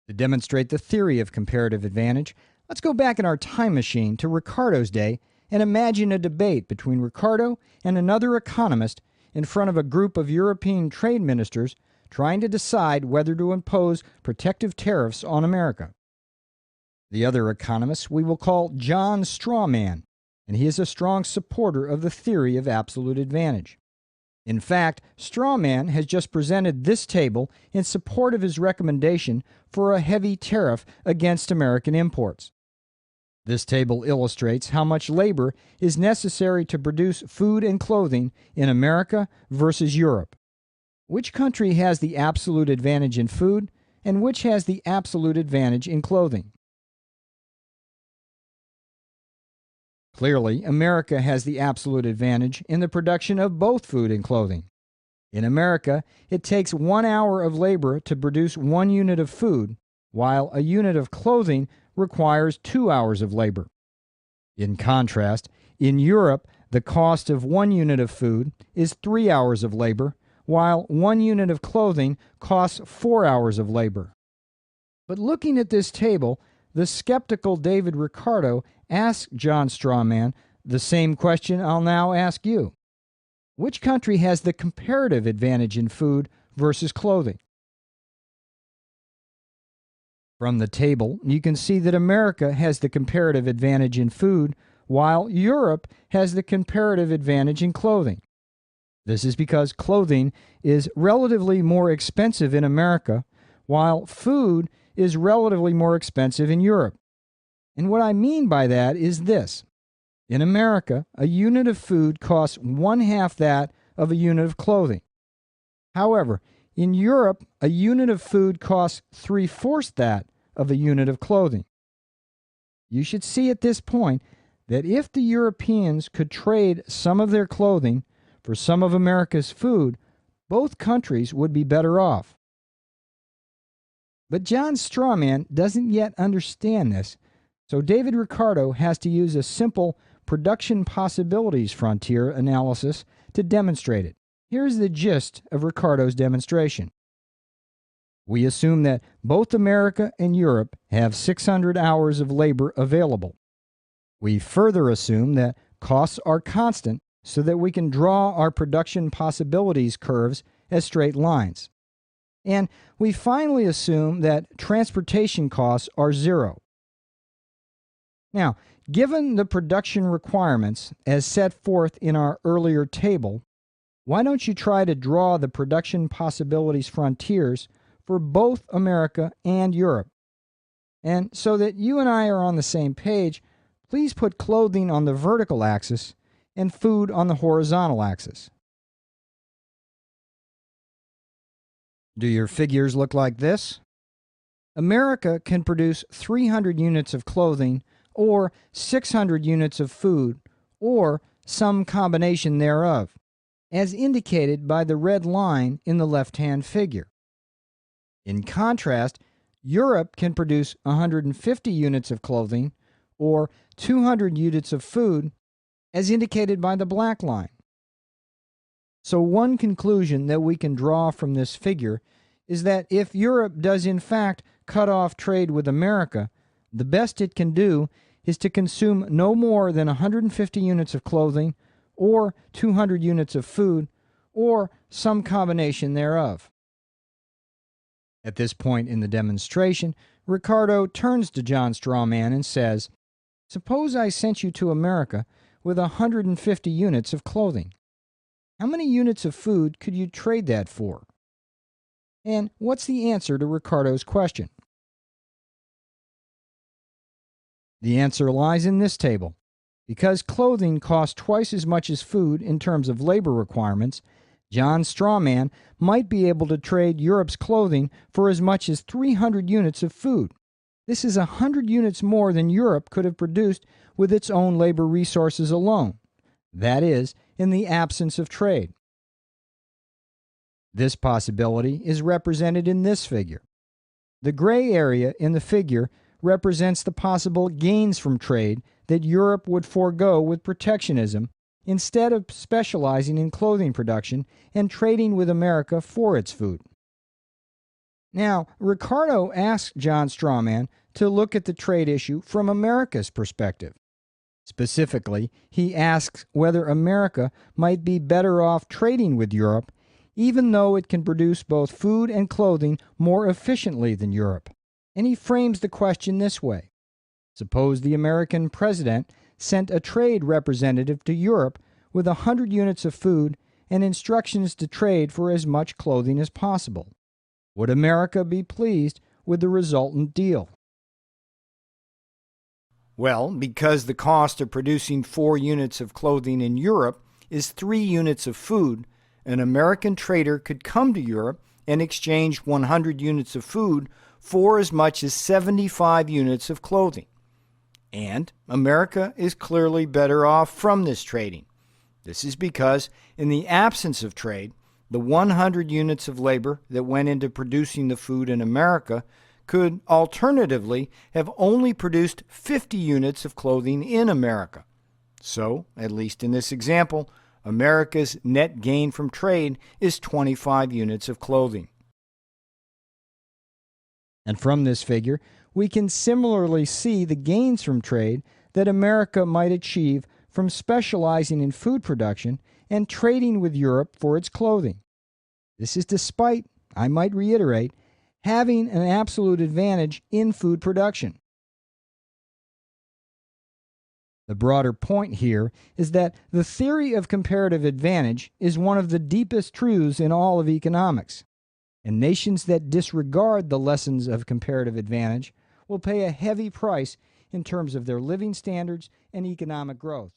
To demonstrate the theory of comparative advantage, let's go back in our time machine to Ricardo's day and imagine a debate between Ricardo and another economist in front of a group of European trade ministers trying to decide whether to impose protective tariffs on America. The other economist we will call John Strawman, and he is a strong supporter of the theory of absolute advantage. In fact, Strawman has just presented this table in support of his recommendation for a heavy tariff against American imports. This table illustrates how much labor is necessary to produce food and clothing in America versus Europe. Which country has the absolute advantage in food, and which has the absolute advantage in clothing? Clearly, America has the absolute advantage in the production of both food and clothing. In America, it takes 1 hour of labor to produce 1 unit of food, while a unit of clothing requires 2 hours of labor. In contrast, in Europe, the cost of 1 unit of food is 3 hours of labor, while 1 unit of clothing costs 4 hours of labor. But looking at this table, the skeptical David Ricardo asked John Strawman the same question I'll now ask you. Which country has the comparative advantage in food versus clothing? From the table, you can see that America has the comparative advantage in food, while Europe has the comparative advantage in clothing. This is because clothing is relatively more expensive in America, while food is relatively more expensive in Europe. And what I mean by that is this. In America, a unit of food costs 1/2 that of a unit of clothing. However, in Europe, a unit of food costs 3/4 that of a unit of clothing. You should see at this point that if the Europeans could trade some of their clothing for some of America's food, both countries would be better off. But John Strawman doesn't yet understand this, so David Ricardo has to use a simple production possibilities frontier analysis to demonstrate it. Here's the gist of Ricardo's demonstration. We assume that both America and Europe have 600 hours of labor available. We further assume that costs are constant so that we can draw our production possibilities curves as straight lines. And we finally assume that transportation costs are 0. Now, given the production requirements as set forth in our earlier table, why don't you try to draw the production possibilities frontiers for both America and Europe? And so that you and I are on the same page, please put clothing on the vertical axis and food on the horizontal axis. Do your figures look like this? America can produce 300 units of clothing or 600 units of food, or some combination thereof, as indicated by the red line in the left-hand figure. In contrast, Europe can produce 150 units of clothing or 200 units of food, as indicated by the black line. So one conclusion that we can draw from this figure is that if Europe does in fact cut off trade with America, the best it can do is to consume no more than 150 units of clothing or 200 units of food or some combination thereof. At this point in the demonstration, Ricardo turns to John Strawman and says, "Suppose I sent you to America with 150 units of clothing. How many units of food could you trade that for?" And what's the answer to Ricardo's question? The answer lies in this table. Because clothing costs twice as much as food in terms of labor requirements, John Strawman might be able to trade Europe's clothing for as much as 300 units of food. This is 100 units more than Europe could have produced with its own labor resources alone. That is, in the absence of trade. This possibility is represented in this figure. The gray area in the figure represents the possible gains from trade that Europe would forego with protectionism instead of specializing in clothing production and trading with America for its food. Now, Ricardo asked John Strawman to look at the trade issue from America's perspective. Specifically, he asks whether America might be better off trading with Europe, even though it can produce both food and clothing more efficiently than Europe. And he frames the question this way. Suppose the American president sent a trade representative to Europe with 100 units of food and instructions to trade for as much clothing as possible. Would America be pleased with the resultant deal? Well, because the cost of producing 4 units of clothing in Europe is 3 units of food, an American trader could come to Europe and exchange 100 units of food for as much as 75 units of clothing. And America is clearly better off from this trading. This is because, in the absence of trade, the 100 units of labor that went into producing the food in America could alternatively have only produced 50 units of clothing in America. So, at least in this example, America's net gain from trade is 25 units of clothing. And from this figure, we can similarly see the gains from trade that America might achieve from specializing in food production and trading with Europe for its clothing. This is despite, I might reiterate, having an absolute advantage in food production. The broader point here is that the theory of comparative advantage is one of the deepest truths in all of economics, and nations that disregard the lessons of comparative advantage will pay a heavy price in terms of their living standards and economic growth.